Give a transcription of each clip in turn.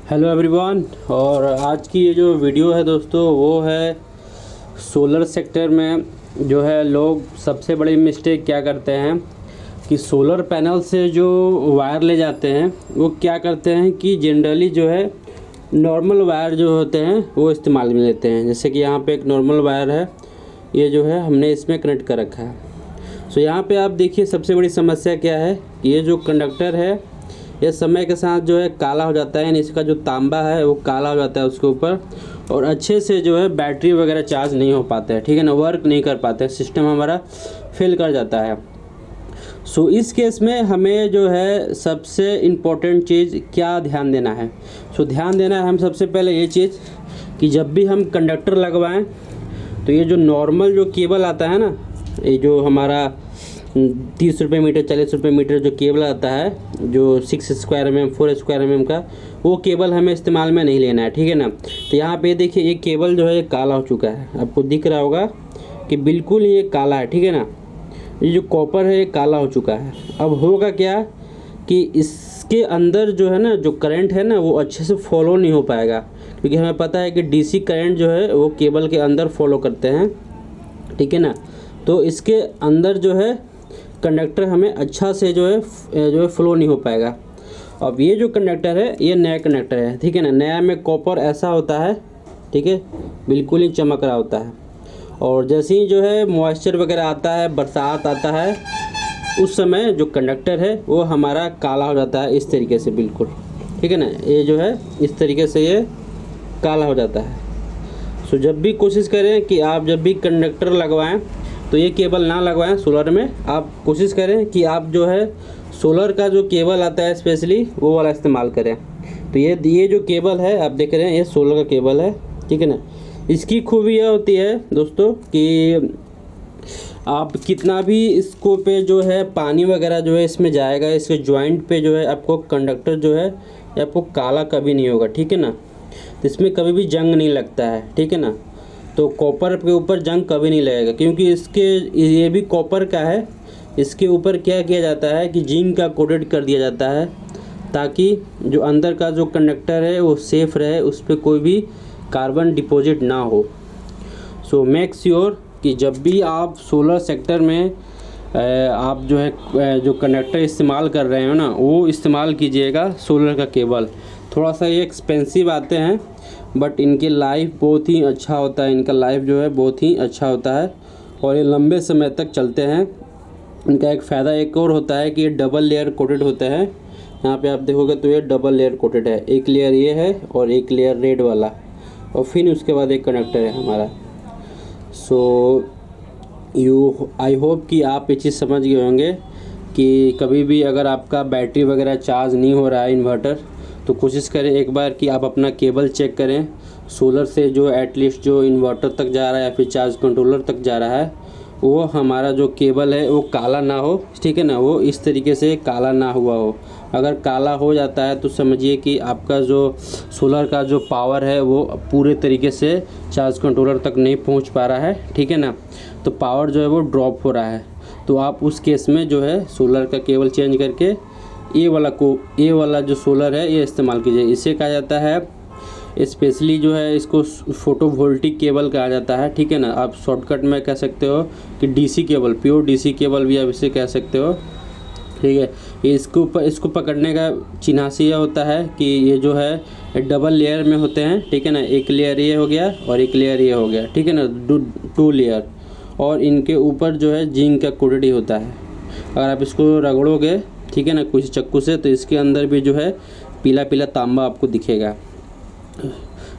Hello everyone. और आज की ये जो वीडियो है दोस्तों वो है सोलर सेक्टर में जो है लोग सबसे बड़ी मिस्टेक क्या करते हैं कि सोलर पैनल से जो वायर ले जाते हैं वो क्या करते हैं कि जनरली जो है नॉर्मल वायर जो होते हैं वो इस्तेमाल में लेते हैं। जैसे कि यहाँ पे एक नॉर्मल वायर है, ये जो है हमने इसमें कनेक्ट कर रखा है। सो यहाँ पे आप देखिए सबसे बड़ी समस्या क्या है कि ये जो कंडक्टर है ये समय के साथ जो है काला हो जाता है, यानी इसका जो तांबा है वो काला हो जाता है उसके ऊपर, और अच्छे से जो है बैटरी वगैरह चार्ज नहीं हो पाता है, ठीक है ना, वर्क नहीं कर पाते, सिस्टम हमारा फेल कर जाता है। सो इस केस में हमें जो है सबसे इम्पोर्टेंट चीज़ क्या ध्यान देना है। ध्यान देना है हम सबसे पहले ये चीज़ कि जब भी हम कंडक्टर लगवाएं तो ये जो नॉर्मल जो केबल आता है ना, ये जो हमारा 30 रुपये मीटर 40 रुपये मीटर जो केबल आता है, जो 6 स्क्वायर mm 4 स्क्वायर mm का, वो केबल हमें इस्तेमाल में नहीं लेना है, ठीक है ना। तो यहाँ पे देखिए ये केबल जो है ये काला हो चुका है, आपको दिख रहा होगा कि बिल्कुल ये काला है, ठीक है ना। ये जो कॉपर है ये काला हो चुका है। अब होगा क्या कि इसके अंदर जो है ना, जो करंट है ना, वो अच्छे से फॉलो नहीं हो पाएगा, क्योंकि हमें पता है कि डीसी करंट जो है वो केबल के अंदर फॉलो करते हैं, ठीक है ना। तो इसके अंदर जो है कंडक्टर हमें अच्छा से जो है फ्लो नहीं हो पाएगा। अब ये जो कंडक्टर है ये नया कंडक्टर है, ठीक है ना। नया में कॉपर ऐसा होता है, ठीक है, बिल्कुल ही चमक रहा होता है, और जैसे ही जो है मॉइस्चर वगैरह आता है, बरसात आता है, उस समय जो कंडक्टर है वो हमारा काला हो जाता है इस तरीके से, बिल्कुल, ठीक है ना। ये जो है इस तरीके से ये काला हो जाता है। सो जब भी कोशिश करें कि आप जब भी कंडक्टर लगवाएं तो ये केबल ना लगवाएं सोलर में। आप कोशिश करें कि आप जो है सोलर का जो केबल आता है स्पेशली वो वाला इस्तेमाल करें। तो ये जो केबल है आप देख रहे हैं ये सोलर का केबल है, ठीक है ना। इसकी खूबी यह होती है दोस्तों कि आप कितना भी इसको पे जो है पानी वगैरह जो है इसमें जाएगा, इसके जॉइंट पे जो है आपको कंडक्टर जो है आपको काला कभी नहीं होगा, ठीक है ना। तो इसमें कभी भी जंग नहीं लगता है, ठीक है ना। तो कॉपर के ऊपर जंग कभी नहीं लगेगा, क्योंकि ये भी कॉपर का है। इसके ऊपर क्या किया जाता है कि जिंक का कोटेड कर दिया जाता है, ताकि जो अंदर का जो कंडक्टर है वो सेफ रहे, उस पर कोई भी कार्बन डिपॉजिट ना हो। सो मेक श्योर कि जब भी आप सोलर सेक्टर में आप जो है जो कंडक्टर इस्तेमाल कर रहे हो ना, वो इस्तेमाल कीजिएगा सोलर का केबल। थोड़ा सा ये एक्सपेंसिव आते हैं, बट इनकी लाइफ बहुत ही अच्छा होता है, इनका लाइफ जो है बहुत ही अच्छा होता है, और ये लंबे समय तक चलते हैं। इनका एक फ़ायदा एक और होता है कि ये डबल लेयर कोटेड होते हैं। यहाँ पे आप देखोगे तो ये डबल लेयर कोटेड है, एक लेयर ये है और एक लेयर रेड वाला, और फिर उसके बाद एक कनेक्टर है हमारा। सो आई होप कि आप ये चीज़ समझ गए होंगे कि कभी भी अगर आपका बैटरी वगैरह चार्ज नहीं हो रहा है इन्वर्टर, तो कोशिश करें एक बार कि आप अपना केबल चेक करें सोलर से, जो एटलीस्ट जो इन्वर्टर तक जा रहा है या फिर चार्ज कंट्रोलर तक जा रहा है, वो हमारा जो केबल है वो काला ना हो, ठीक है ना, वो इस तरीके से काला ना हुआ हो। अगर काला हो जाता है तो समझिए कि आपका जो सोलर का जो पावर है वो पूरे तरीके से चार्ज कंट्रोलर तक नहीं पहुंच पा रहा है, ठीक है ना, तो पावर जो है वो ड्रॉप हो रहा है। तो आप उस केस में जो है सोलर का केबल चेंज ये वाला जो सोलर है ये इस्तेमाल कीजिए। इसे कहा जाता है स्पेशली जो है इसको फोटोवोल्टिक केबल कहा जाता है, ठीक है ना। आप शॉर्टकट में कह सकते हो कि DC cable, pure DC cable भी आप इसे कह सकते हो, ठीक है। इसको पकड़ने का चिन्हासी यह होता है कि ये जो है डबल लेयर में होते हैं, ठीक है ना। एक लेयर ये हो गया और एक लेयर ये हो गया, ठीक है ना, 2 लेयर, और इनके ऊपर जो है जिंक का कोटेड ही होता है। अगर आप इसको रगड़ोगे, ठीक है ना, कुछ चक्कू से, तो इसके अंदर भी जो है पीला पीला तांबा आपको दिखेगा।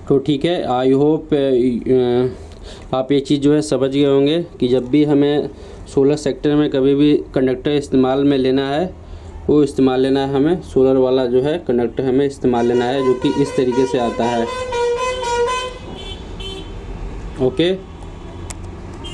तो ठीक है, आई होप आप ये चीज़ जो है समझ गए होंगे कि जब भी हमें सोलर सेक्टर में कभी भी कंडक्टर इस्तेमाल में लेना है, वो इस्तेमाल लेना है हमें सोलर वाला जो है कंडक्टर हमें इस्तेमाल लेना है, जो कि इस तरीके से आता है। ओके।